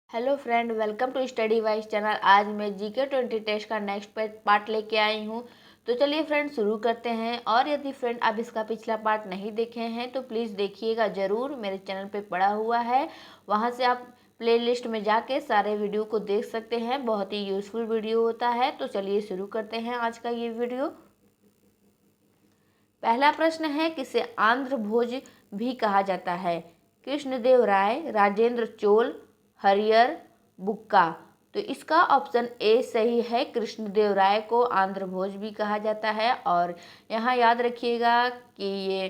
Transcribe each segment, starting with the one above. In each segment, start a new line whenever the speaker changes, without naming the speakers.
Hello friend, welcome to study wise channel. आज मैं GK 20 test का नेक्स्ट पार्ट लेके आई हूँ। तो चलिए फ्रेंड शुरू करते हैं। और यदि फ्रेंड आप इसका पिछला पार्ट नहीं देखे हैं तो प्लीज़ देखिएगा ज़रूर, मेरे चैनल पे पड़ा हुआ है, वहाँ से आप प्लेलिस्ट में जाके सारे वीडियो को देख सकते हैं। बहुत ही यूज़फुल वीडियो होता है। तो चलिए शुरू करते हैं आज का ये वीडियो। पहला प्रश्न है, किसे आंध्र भोज भी कहा जाता है? कृष्णदेव राय, राजेंद्र चोल, हरियर बुक्का। तो इसका ऑप्शन ए सही है। कृष्णदेव राय को आंध्र भोज भी कहा जाता है। और यहाँ याद रखिएगा कि ये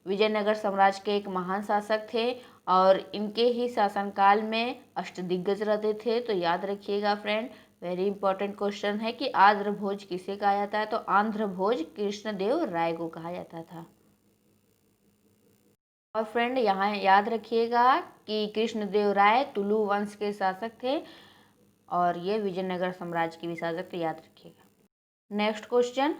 विजयनगर साम्राज्य के एक महान शासक थे और इनके ही शासनकाल में अष्टदिग्गज रहते थे। तो याद रखिएगा फ्रेंड, वेरी इंपॉर्टेंट क्वेश्चन है कि आंध्र भोज किसे कहा जाता है? तो आंध्र भोज कृष्णदेव राय को कहा जाता था। और फ्रेंड यहाँ याद रखिएगा कि कृष्णदेव राय तुलु वंश के शासक थे और ये विजयनगर साम्राज्य के भी शासक थे, याद रखिएगा। नेक्स्ट क्वेश्चन,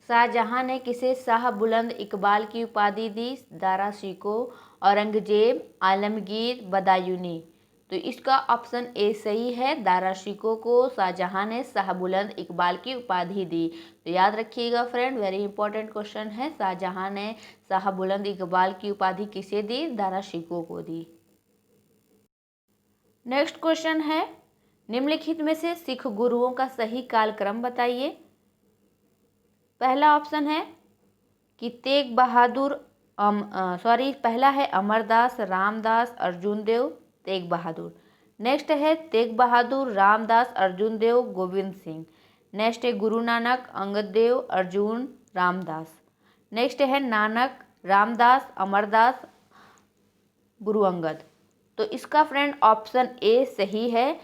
शाहजहां ने किसे शाह बुलंद इकबाल की उपाधि दी? दारा शिको, औरंगजेब, आलमगीर, बदायूनी। तो इसका ऑप्शन ए सही है। दारा शिको को शाहजहां ने शाह बुलंद इकबाल की उपाधि दी। तो याद रखिएगा फ्रेंड, वेरी इंपॉर्टेंट क्वेश्चन है। शाहजहां ने शाह बुलंद इकबाल की उपाधि किसे दी? दारा शिको को दी। नेक्स्ट क्वेश्चन है, निम्नलिखित में से सिख गुरुओं का सही कालक्रम बताइए। पहला ऑप्शन है कि तेग बहादुर पहला है अमरदास, रामदास, अर्जुन देव, तेग बहादुर। नेक्स्ट है तेग बहादुर, रामदास, अर्जुन देव, गोविंद सिंह। नेक्स्ट है गुरु नानक, अंगद देव, अर्जुन, रामदास। नेक्स्ट है नानक, रामदास, अमरदास, गुरु अंगद। तो इसका फ्रेंड ऑप्शन ए सही है।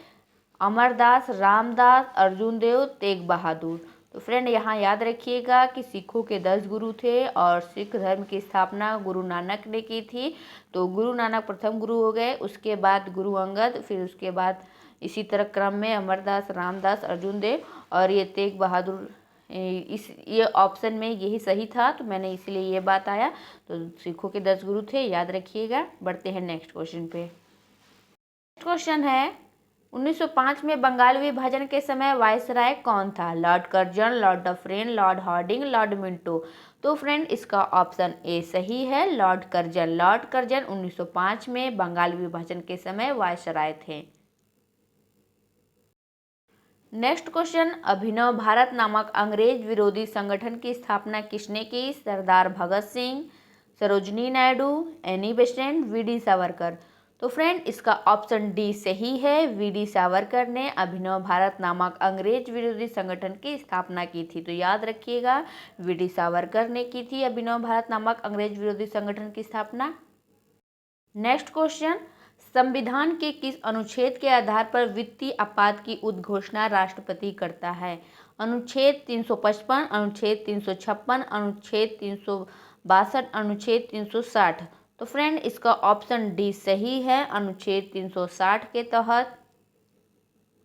अमरदास, रामदास, अर्जुन देव, तेग बहादुर। तो फ्रेंड यहाँ याद रखिएगा कि सिखों के 10 गुरु थे और सिख धर्म की स्थापना गुरु नानक ने की थी। तो गुरु नानक प्रथम गुरु हो गए, उसके बाद गुरु अंगद, फिर उसके बाद इसी तरह क्रम में अमरदास, रामदास, अर्जुन देव और ये तेग बहादुर। ये ऑप्शन में यही सही था, तो मैंने इसलिए ये बात आया। तो सिखों के 10 गुरु थे, याद रखिएगा। बढ़ते हैं नेक्स्ट क्वेश्चन पे। नेक्स्ट क्वेश्चन है, 1905 में बंगाल विभाजन के समय वायसराय कौन था? Lord Curzon, Lord Dufferin, Lord Hardinge, Lord Minto. तो फ्रेंड इसका ऑप्शन ए सही है, लॉर्ड कर्जन। लॉर्ड कर्जन 1905 में बंगाल विभाजन के समय वायसराय थे। नेक्स्ट क्वेश्चन, अभिनव भारत नामक अंग्रेज विरोधी संगठन की स्थापना किसने की? Sardar Bhagat Singh, Sarojini Naidu, Annie Besant, V D Savarkar. तो फ्रेंड इसका ऑप्शन डी सही है। वीडी सावरकर ने अभिनव भारत नामक अंग्रेज विरोधी संगठन की स्थापना की थी। तो याद रखिएगा, वीडी सावरकर ने की थी अभिनव भारत नामक अंग्रेज विरोधी संगठन की स्थापना। नेक्स्ट क्वेश्चन, संविधान के किस अनुच्छेद के आधार पर वित्तीय आपात की उद्घोषणा राष्ट्रपति करता है? अनुच्छेद 355, अनुच्छेद 356, अनुच्छेद 362, अनुच्छेद 360। तो फ्रेंड इसका ऑप्शन डी सही है। अनुच्छेद 360 के तहत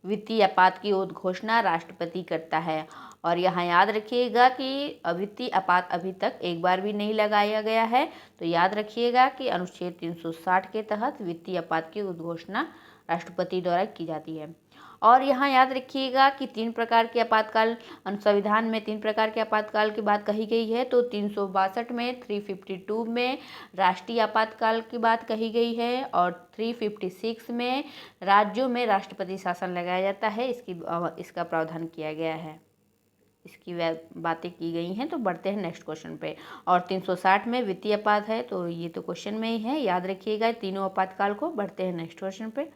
वित्तीय आपात की उद्घोषणा राष्ट्रपति करता है। और यहाँ याद रखिएगा कि वित्तीय आपात अभी तक एक बार भी नहीं लगाया गया है। तो याद रखिएगा कि अनुच्छेद 360 के तहत वित्तीय आपात की उद्घोषणा राष्ट्रपति द्वारा की जाती है। और यहाँ याद रखिएगा कि 3 प्रकार के आपातकाल, संविधान में 3 प्रकार के आपातकाल की बात कही गई है। तो 362 में, 352 में राष्ट्रीय आपातकाल की बात कही गई है और 356 में राज्यों में राष्ट्रपति शासन लगाया जाता है, इसका प्रावधान किया गया है, इसकी बातें की गई हैं। तो बढ़ते हैं नेक्स्ट क्वेश्चन पे। और 360 में वित्तीय आपात है, तो ये तो क्वेश्चन में ही है, याद रखिएगा तीनों आपातकाल को। बढ़ते हैं नेक्स्ट क्वेश्चन पे।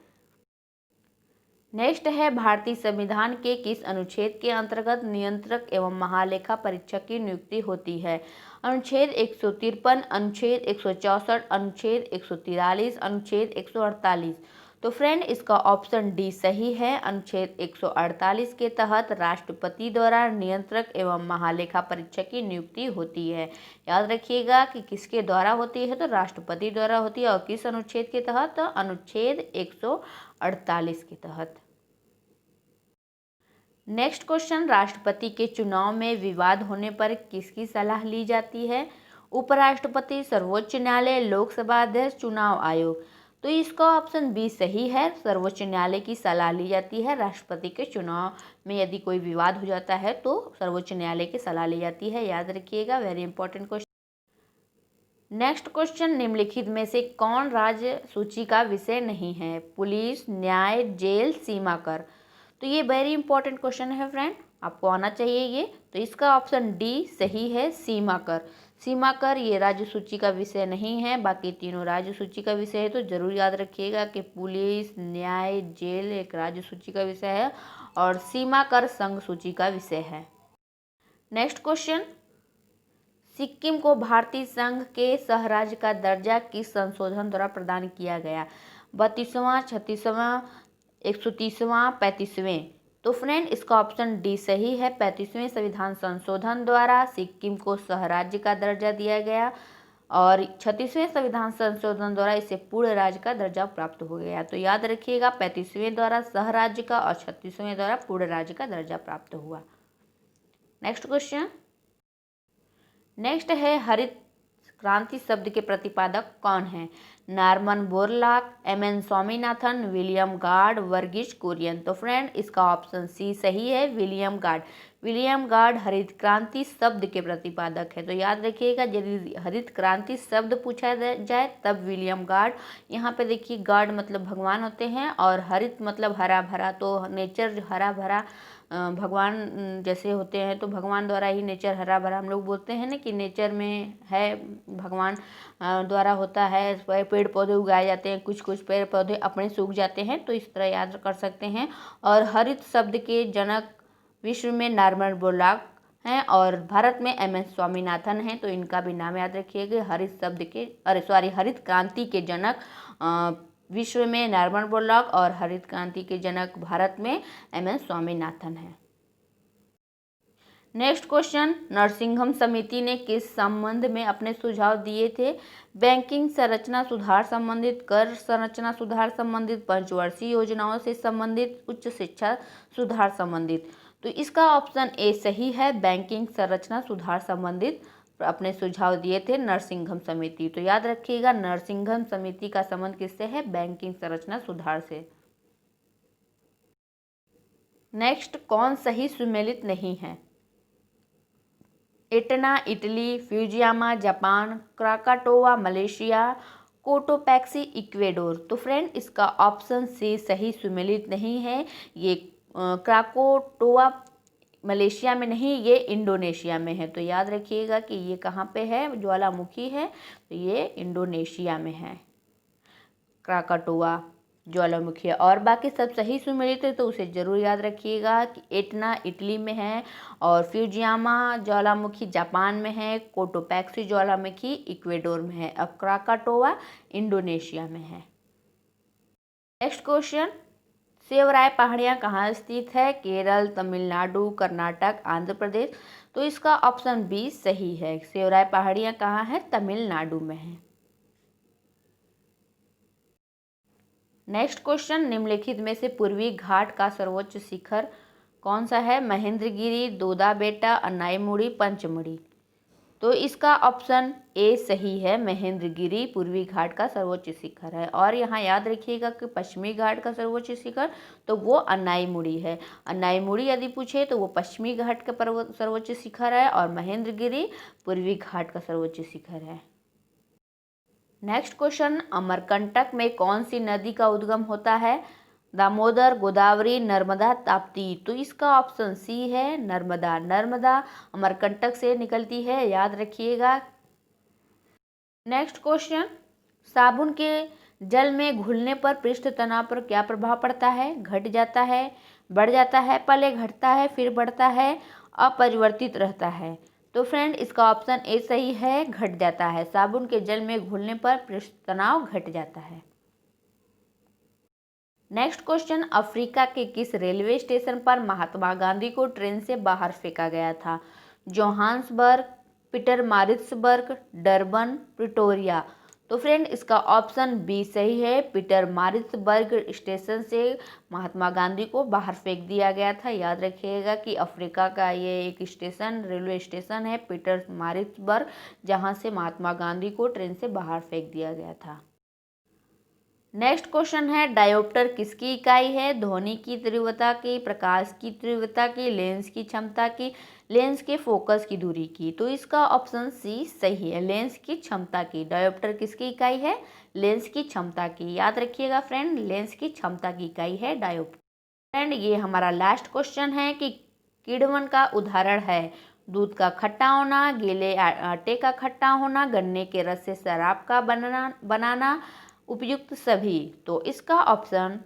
नेक्स्ट है, भारतीय संविधान के किस अनुच्छेद के अंतर्गत नियंत्रक एवं महालेखा परीक्षक की नियुक्ति होती है? अनुच्छेद 153, अनुच्छेद 164, अनुच्छेद 143, अनुच्छेद 148। तो फ्रेंड इसका ऑप्शन डी सही है। अनुच्छेद 148 के तहत राष्ट्रपति द्वारा नियंत्रक एवं महालेखा परीक्षक की नियुक्ति होती है। याद रखिएगा कि किसके द्वारा होती है? तो राष्ट्रपति द्वारा होती है। और किस अनुच्छेद के तहत? तो अनुच्छेद 148 के तहत। नेक्स्ट क्वेश्चन, राष्ट्रपति के चुनाव में विवाद होने पर किसकी सलाह ली जाती है? उपराष्ट्रपति, सर्वोच्च न्यायालय, लोकसभा अध्यक्ष, चुनाव आयोग। तो इसका ऑप्शन बी सही है। सर्वोच्च न्यायालय की सलाह ली जाती है। राष्ट्रपति के चुनाव में यदि कोई विवाद हो जाता है तो सर्वोच्च न्यायालय की सलाह ली जाती है, याद रखिएगा, very important question. Next question, निम्नलिखित में से कौन राज्य सूची का विषय नहीं है? पुलिस, न्याय, जेल, सीमा कर। तो ये वेरी इंपॉर्टेंट क्वेश्चन है फ्रेंड, आपको आना चाहिए ये। तो इसका ऑप्शन डी सही है, सीमा कर। सीमा कर ये राज्य सूची का विषय नहीं है, बाकी तीनों राज्य सूची का विषय है। तो जरूर याद रखिएगा कि पुलिस, न्याय, जेल एक राज्य सूची का विषय है और सीमा कर संघ सूची का विषय है। नेक्स्ट क्वेश्चन, सिक्किम को भारतीय संघ के सह राज्य का दर्जा किस संशोधन द्वारा प्रदान किया गया? 32वां, 36वां, 130वां, 35वें। तो फ्रेंड इसका ऑप्शन डी सही है। 35वें संविधान संशोधन द्वारा सिक्किम को सह राज्य का दर्जा दिया गया और 36वें संविधान संशोधन द्वारा इसे पूर्ण राज्य का दर्जा प्राप्त हो गया। तो याद रखिएगा, 35वें द्वारा सह राज्य का और 36वें द्वारा पूर्ण राज्य का दर्जा प्राप्त हुआ। नेक्स्ट क्वेश्चन, नेक्स्ट है हरित क्रांति शब्द के प्रतिपादक कौन है? Norman Borlaug, M.N.. Swaminathan, William guard, Verghese Kurien. तो फ्रेंड इसका ऑप्शन सी सही है, विलियम गार्ड। विलियम गार्ड हरित क्रांति शब्द के प्रतिपादक है। तो याद रखिएगा, यदि हरित क्रांति शब्द पूछा जाए तब विलियम गार्ड। यहाँ पे देखिए, गार्ड मतलब भगवान होते हैं और हरित मतलब हरा भरा। तो नेचर हरा भरा भगवान जैसे होते हैं, तो भगवान द्वारा ही नेचर हरा भरा, हम लोग बोलते हैं ना कि नेचर में है, भगवान द्वारा होता है, पेड़ पौधे उगाए जाते हैं, कुछ कुछ पेड़ पौधे अपने सूख जाते हैं, तो इस तरह याद कर सकते हैं। और हरित शब्द के जनक विश्व में नॉर्मन बोरलॉग हैं और भारत में एम.एन. स्वामीनाथन हैं। तो इनका भी नाम याद रखिएगा। हरित शब्द के हरित क्रांति के जनक विश्व में नॉर्मन बोरलॉग और हरित क्रांति के जनक भारत में एम.एन. स्वामीनाथन है। नेक्स्ट क्वेश्चन, नरसिंघम समिति ने किस संबंध में अपने सुझाव दिए थे? बैंकिंग संरचना सुधार संबंधित, कर संरचना सुधार संबंधित, पंचवर्षीय योजनाओं से संबंधित, उच्च शिक्षा सुधार संबंधित। तो इसका ऑप्शन ए सही है, बैंकिंग संरचना सुधार संबंधित अपने सुझाव दिए थे नरसिंघम समिति। तो याद रखिएगा, नरसिंघम समिति का संबंध किससे है? बैंकिंग संरचना सुधार से। नेक्स्ट, कौन सही सुमेलित नहीं है? Etna Italy, Fujiyama Japan, Krakatoa Malaysia, Cotopaxi Ecuador. तो फ्रेंड इसका ऑप्शन सी सही सुमेलित नहीं है। ये क्राकोटोवा मलेशिया में नहीं, ये इंडोनेशिया में है। तो याद रखिएगा कि ये कहाँ पे है, ज्वालामुखी है, तो ये इंडोनेशिया में है क्राकाटोवा ज्वालामुखी है। और बाकी सब सही सुमेलित है, तो उसे जरूर याद रखिएगा कि एटना इटली में है और फ्यूजियामा ज्वालामुखी जापान में है, कोटोपैक्सी ज्वालामुखी इक्वेडोर में है, अब क्राकाटोवा इंडोनेशिया में है। नेक्स्ट क्वेश्चन, सेवराय पहाड़ियाँ कहाँ स्थित है? केरल, तमिलनाडु, कर्नाटक, आंध्र प्रदेश। तो इसका ऑप्शन बी सही है। सेवराय पहाड़ियाँ कहाँ है? तमिलनाडु में है। नेक्स्ट क्वेश्चन, निम्नलिखित में से पूर्वी घाट का सर्वोच्च शिखर कौन सा है? महेंद्रगिरी, दोदा-बेटा, अन्नाईमुड़ी, पंचमढ़ी। तो इसका ऑप्शन ए सही है, महेंद्रगिरी पूर्वी घाट का सर्वोच्च शिखर है। और यहाँ याद रखिएगा कि पश्चिमी घाट का सर्वोच्च शिखर तो वो अन्नाईमुड़ी है। अन्नाईमुड़ी यदि पूछे तो वो पश्चिमी घाट का सर्वोच्च शिखर है और महेंद्रगिरी पूर्वी घाट का सर्वोच्च शिखर है। नेक्स्ट क्वेश्चन, अमरकंटक में कौन सी नदी का उद्गम होता है? दामोदर, गोदावरी, नर्मदा, ताप्ती। तो इसका ऑप्शन सी है, नर्मदा। नर्मदा अमरकंटक से निकलती है, याद रखिएगा। नेक्स्ट क्वेश्चन, साबुन के जल में घुलने पर पृष्ठ तनाव पर क्या प्रभाव पड़ता है? घट जाता है, बढ़ जाता है, पहले घटता है फिर बढ़ता है, अपरिवर्तित रहता है। तो फ्रेंड इसका ऑप्शन ए सही है, घट जाता है। साबुन के जल में घुलने पर पृष्ठ तनाव घट जाता है। नेक्स्ट क्वेश्चन, अफ्रीका के किस रेलवे स्टेशन पर महात्मा गांधी को ट्रेन से बाहर फेंका गया था? Johannesburg, Pietermaritzburg, Durban, Pretoria. तो फ्रेंड इसका ऑप्शन बी सही है, पीटरमारित्सबर्ग स्टेशन से महात्मा गांधी को बाहर फेंक दिया गया था। याद रखिएगा कि अफ्रीका का ये एक स्टेशन, रेलवे स्टेशन है पीटरमारित्सबर्ग, जहां से महात्मा गांधी को ट्रेन से बाहर फेंक दिया गया था। नेक्स्ट क्वेश्चन है डायोप्टर किसकी इकाई है? ध्वनि की तीव्रता की, प्रकाश की तीव्रता की, लेंस की क्षमता की, लेंस के फोकस की दूरी की। तो इसका ऑप्शन सी सही है, लेंस की क्षमता की। डायोप्टर किसकी इकाई है? लेंस की क्षमता की। याद रखिएगा फ्रेंड, लेंस की क्षमता की इकाई है डायोप्टर। फ्रेंड ये हमारा लास्ट क्वेश्चन है कि किण्वन का उदाहरण है। दूध का खट्टा होना, गीले आटे का खट्टा होना, गन्ने के रस से शराब का बनाना, उपयुक्त सभी। तो इसका ऑप्शन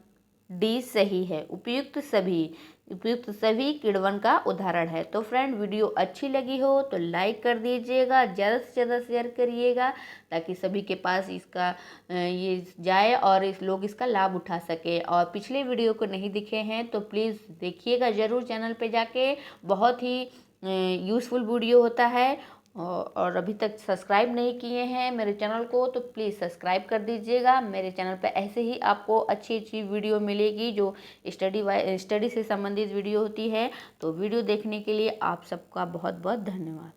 डी सही है, उपयुक्त सभी। उपयुक्त सभी किण्वन का उदाहरण है। तो फ्रेंड वीडियो अच्छी लगी हो तो लाइक कर दीजिएगा, ज़्यादा से ज़्यादा शेयर करिएगा ताकि सभी के पास इसका ये जाए और इस लोग इसका लाभ उठा सके। और पिछले वीडियो को नहीं दिखे हैं तो प्लीज़ देखिएगा ज़रूर चैनल पे जाके, बहुत ही यूज़फुल वीडियो होता है। और अभी तक सब्सक्राइब नहीं किए हैं मेरे चैनल को तो प्लीज़ सब्सक्राइब कर दीजिएगा। मेरे चैनल पे ऐसे ही आपको अच्छी अच्छी वीडियो मिलेगी जो स्टडी से संबंधित वीडियो होती है। तो वीडियो देखने के लिए आप सबका बहुत बहुत धन्यवाद।